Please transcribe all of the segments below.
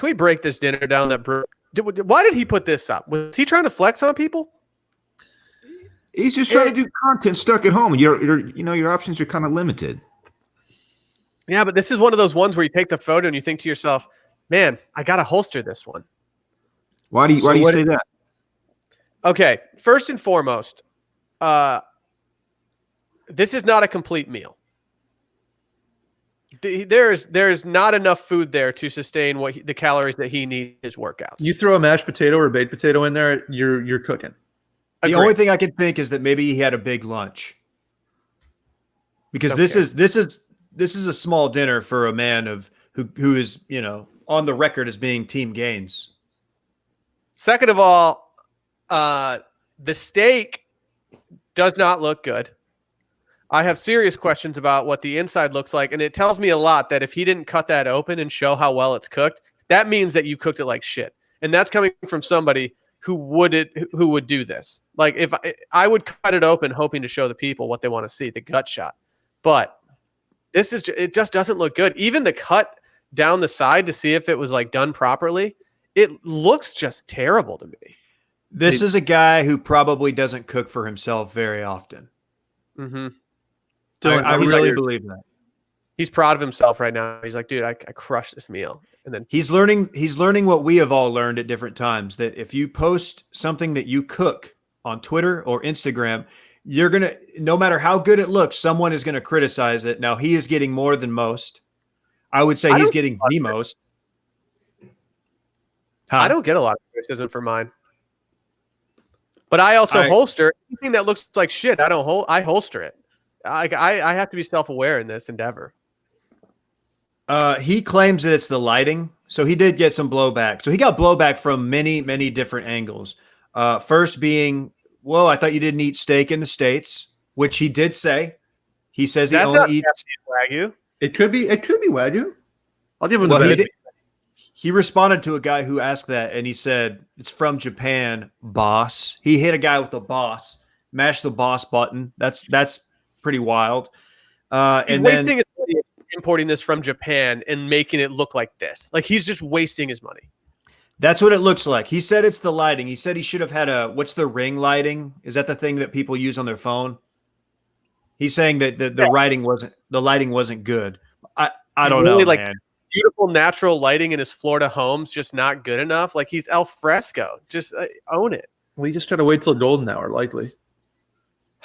Can we break this dinner down that why did he put this up? Was he trying to flex on people? He's just trying to do content stuck at home. Your options are kind of limited. Yeah, but this is one of those ones where you take the photo and you think to yourself, man, I got to holster this one. Why do you say that? Okay, first and foremost, this is not a complete meal. There's not enough food there to sustain the calories that he needs his workouts. You throw a mashed potato or a baked potato in there, you're cooking. The only thing I can think is that maybe he had a big lunch, because this is a small dinner for a man who is on the record as being Team Gaines. Second of all, the steak does not look good. I have serious questions about what the inside looks like, and it tells me a lot that if he didn't cut that open and show how well it's cooked, that means that you cooked it like shit. And that's coming from somebody who would do this. Like, if I would cut it open hoping to show the people what they want to see, the gut shot. But it just doesn't look good. Even the cut down the side to see if it was like done properly, it looks just terrible to me. This is a guy who probably doesn't cook for himself very often. Mm-hmm. I really believe that. He's proud of himself right now. He's like, dude, I crushed this meal. And then he's learning what we have all learned at different times, that if you post something that you cook on Twitter or Instagram, no matter how good it looks, someone is going to criticize it. Now, he is getting more than most. I would say he's getting the most. I don't get a lot of criticism for mine. But I also holster anything that looks like shit. I holster it. I have to be self-aware in this endeavor. He claims that it's the lighting, so he did get some blowback. So he got blowback from many, many different angles. First being, well, I thought you didn't eat steak in the States, which he did say. He says he only eats Wagyu. It could be Wagyu. I'll give him the benefit. He responded to a guy who asked that, and he said, it's from Japan, boss. He hit a guy with a boss, mashed the boss button. That's pretty wild. He's wasting his money importing this from Japan and making it look like this. Like, he's just wasting his money. That's what it looks like. He said it's the lighting. He said he should have had what's the ring lighting? Is that the thing that people use on their phone? He's saying that the lighting wasn't good. I don't know, like, man. Beautiful natural lighting in his Florida home's just not good enough. Like, he's al fresco. Just own it. Well, you just got to wait till golden hour, likely.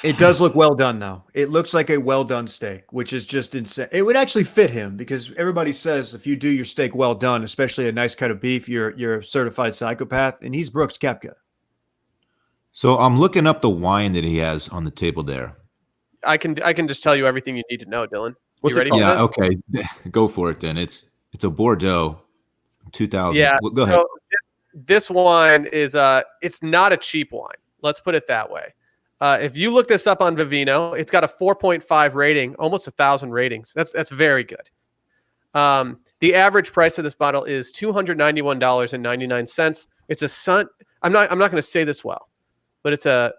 It does look well done, though. It looks like a well done steak, which is just insane. It would actually fit him, because everybody says if you do your steak well done, especially a nice cut of beef, you're a certified psychopath, and he's Brooks Koepka. So I'm looking up the wine that he has on the table there. I can just tell you everything you need to know, Dylan. What's you ready? Yeah, okay. Go for it then. It's a Bordeaux, 2000. Yeah. Go ahead. So this wine is it's not a cheap wine. Let's put it that way. If you look this up on Vivino, it's got a 4.5 rating, almost 1,000 ratings. That's very good. The average price of this bottle is $291.99. It's a Sun. I'm not going to say this well, but it's a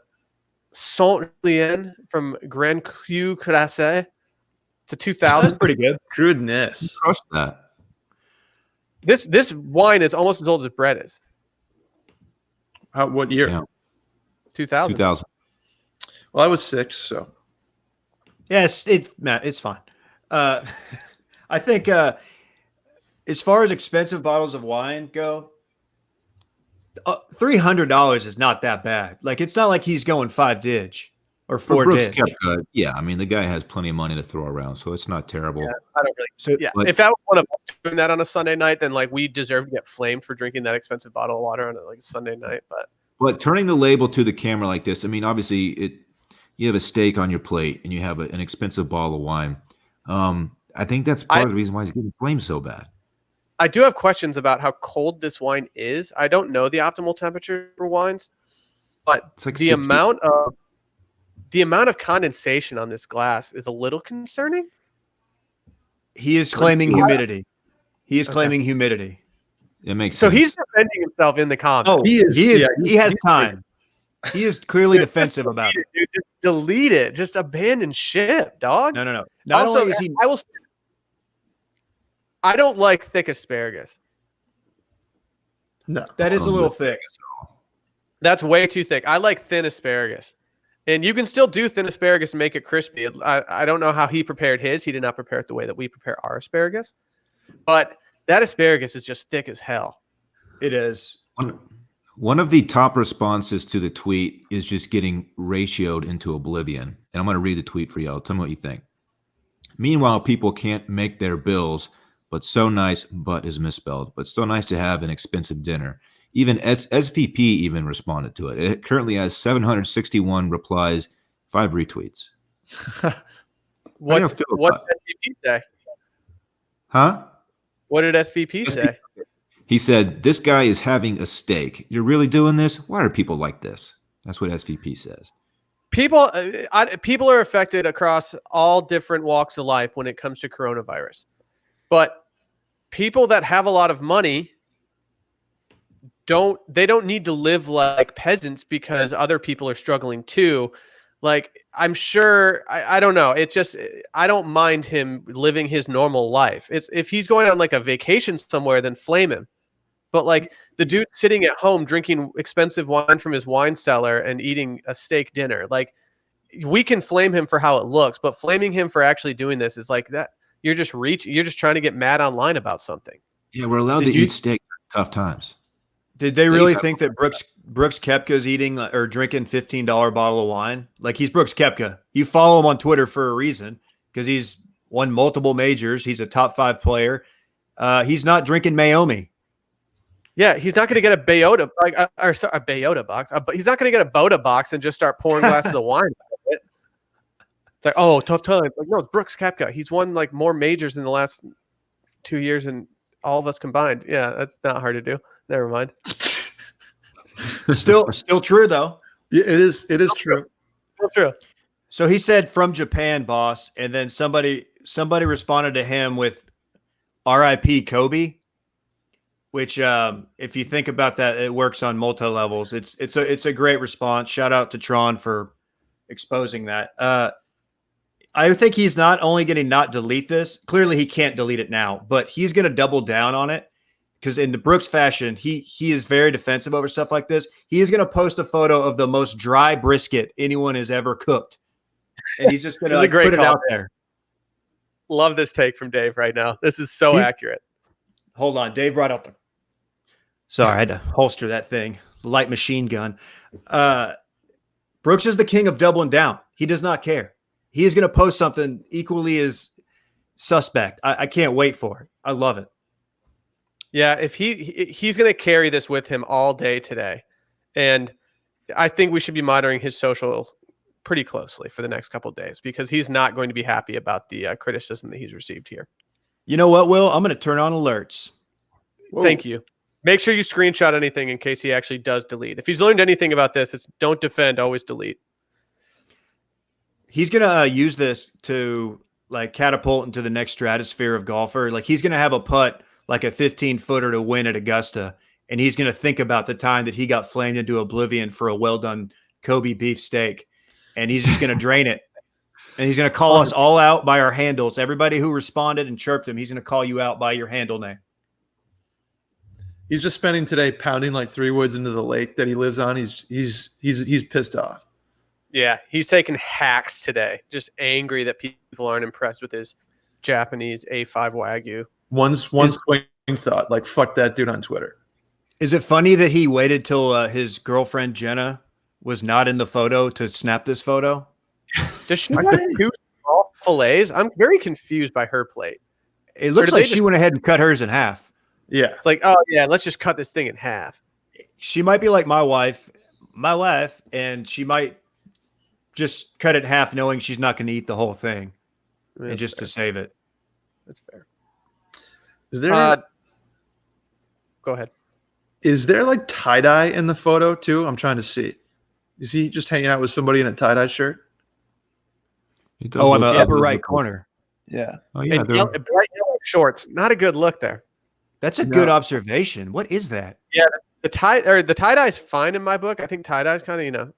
Saint-Lien from Grand Cru Classé. It's a 2000. That's pretty good. Goodness, Trust that. This wine is almost as old as bread is. What year? Yeah. 2000. 2000. Well, I was 6, so. Yes, Matt, it's fine. I think as far as expensive bottles of wine go, $300 is not that bad. Like, it's not like he's going 5-dig or 4-dig. Koepka, yeah, I mean, the guy has plenty of money to throw around, so it's not terrible. Yeah, I don't really. So, yeah, but, if that was one of us doing that on a Sunday night, then like we deserve to get flamed for drinking that expensive bottle of water on a Sunday night. But turning the label to the camera like this, I mean, obviously you have a steak on your plate and you have an expensive bottle of wine. I think that's part of the reason why he's getting flamed so bad. I do have questions about how cold this wine is. I don't know the optimal temperature for wines, but It's like the 60. amount of condensation on this glass is a little concerning. He is claiming humidity. He is claiming humidity. It makes So sense. he's defending himself in the comments. Oh, he is. Yeah, he has time. He is clearly defensive about it. Dude, just delete it. Just abandon ship, dog. No. Not Also, only is he, I don't like thick asparagus. No. That is a little thick. That's way too thick. I like thin asparagus. And you can still do thin asparagus and make it crispy. I don't know how he prepared his. He did not prepare it the way that we prepare our asparagus. But that asparagus is just thick as hell. It is. One of the top responses to the tweet is just getting ratioed into oblivion. And I'm going to read the tweet for y'all. Tell me what you think. Meanwhile, people can't make their bills, but so nice, but is misspelled, but so nice to have an expensive dinner. Even SVP even responded to it. It currently has 761 replies, 5 retweets. What did SVP say? Huh? What did SVP say? He said, "This guy is having a steak. You're really doing this? Why are people like this?" That's what SVP says. People are affected across all different walks of life when it comes to coronavirus. But people that have a lot of money don't need to live like peasants because other people are struggling too. Like, I'm sure, I don't know. It's just, I don't mind him living his normal life. It's if he's going on like a vacation somewhere, then flame him. But like the dude sitting at home drinking expensive wine from his wine cellar and eating a steak dinner, like, we can flame him for how it looks, but flaming him for actually doing this is like that. You're just trying to get mad online about something. Yeah, we're allowed to eat steak at tough times. Did they really think that Brooks Koepka is eating or drinking $15 bottle of wine? Like, he's Brooks Koepka. You follow him on Twitter for a reason because he's won multiple majors. He's a top 5 player. He's not drinking Mayomi. Yeah, he's not going to get a Bayota a Bayota box, but he's not going to get a Boda box and just start pouring glasses of wine. It's like, oh, tough time. Like, no, it's Brooks Koepka. He's won like more majors in the last 2 years than all of us combined. Yeah, that's not hard to do. Never mind. Still true though. Yeah, it is true. Still true. So he said from Japan, boss, and then somebody responded to him with R.I.P. Kobe, which if you think about that, it works on multi levels. It's a great response. Shout out to Tron for exposing that. I think he's not only going to not delete this. Clearly, he can't delete it now, but he's going to double down on it. Because in the Brooks fashion, he is very defensive over stuff like this. He is going to post a photo of the most dry brisket anyone has ever cooked, and he's just going to put it out there. Love this take from Dave right now. This is so accurate. Hold on, Dave brought up the. Sorry, I had to holster that thing. Light machine gun. Brooks is the king of doubling down. He does not care. He is going to post something equally as suspect. I can't wait for it. I love it. Yeah, if he's going to carry this with him all day today. And I think we should be monitoring his social pretty closely for the next couple of days because he's not going to be happy about the criticism that he's received here. You know what, Will? I'm going to turn on alerts. Whoa. Thank you. Make sure you screenshot anything in case he actually does delete. If he's learned anything about this, it's don't defend, always delete. He's going to use this to like catapult into the next stratosphere of golfer. Like, he's going to have a putt like a 15-footer to win at Augusta. And he's going to think about the time that he got flamed into oblivion for a well-done Kobe beef steak. And he's just going to drain it. And he's going to call us all out by our handles. Everybody who responded and chirped him, he's going to call you out by your handle name. He's just spending today pounding like 3 woods into the lake that he lives on. He's pissed off. Yeah, he's taking hacks today. Just angry that people aren't impressed with his Japanese A5 Wagyu. One swing thought, like, fuck that dude on Twitter. Is it funny that he waited till his girlfriend Jenna was not in the photo to snap this photo? Does she have 2 small fillets? I'm very confused by her plate. It looks like she went ahead and cut hers in half. Yeah. It's like, oh, yeah, let's just cut this thing in half. She might be like my wife, and she might just cut it in half knowing she's not going to eat the whole thing and just to save it. That's fair. Is there go ahead. Is there like tie-dye in the photo too? I'm trying to see. Is he just hanging out with somebody in a tie-dye shirt? Oh, in the upper right corner. Yeah. Oh, yeah. Bright yellow shorts. Not a good look there. That's a good observation. What is that? Yeah, the tie-dye is fine in my book. I think tie-dye is kind of,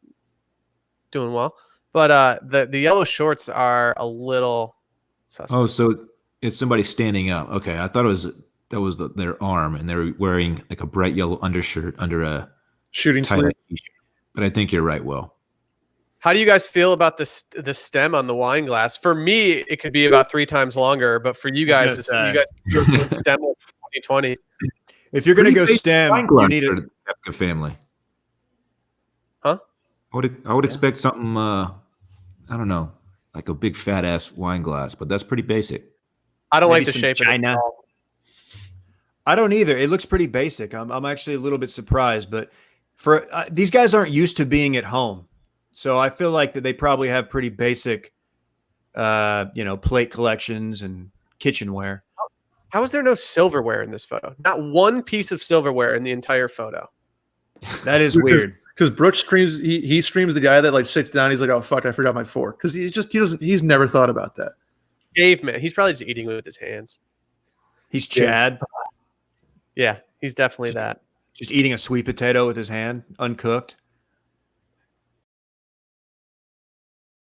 doing well. But the yellow shorts are a little suspect. Oh, so it's somebody standing up. Okay, I thought it was their arm, and they were wearing like a bright yellow undershirt under a Shooting tight sleeve. t-shirt. But I think you're right, Will. How do you guys feel about the stem on the wine glass? For me, it could be about 3 times longer, but for you guys, you got stem 2020. If you're going to go Pretty basic stem, wine glass you need for it. the Koepka family. Huh? I would expect something. I don't know, like a big fat ass wine glass, but that's pretty basic. I don't Maybe like the some shape China. of it. I don't either. It looks pretty basic. I'm actually a little bit surprised, but for these guys aren't used to being at home, so I feel like that they probably have pretty basic, plate collections and kitchenware. How is there no silverware in this photo? Not one piece of silverware in the entire photo. That is weird. Because Brooks streams, he streams the guy that like sits down. He's like, "Oh fuck, I forgot my fork." Because he's never thought about that. Caveman. He's probably just eating with his hands. He's Chad, Yeah, he's definitely that. just eating a sweet potato with his hand, uncooked.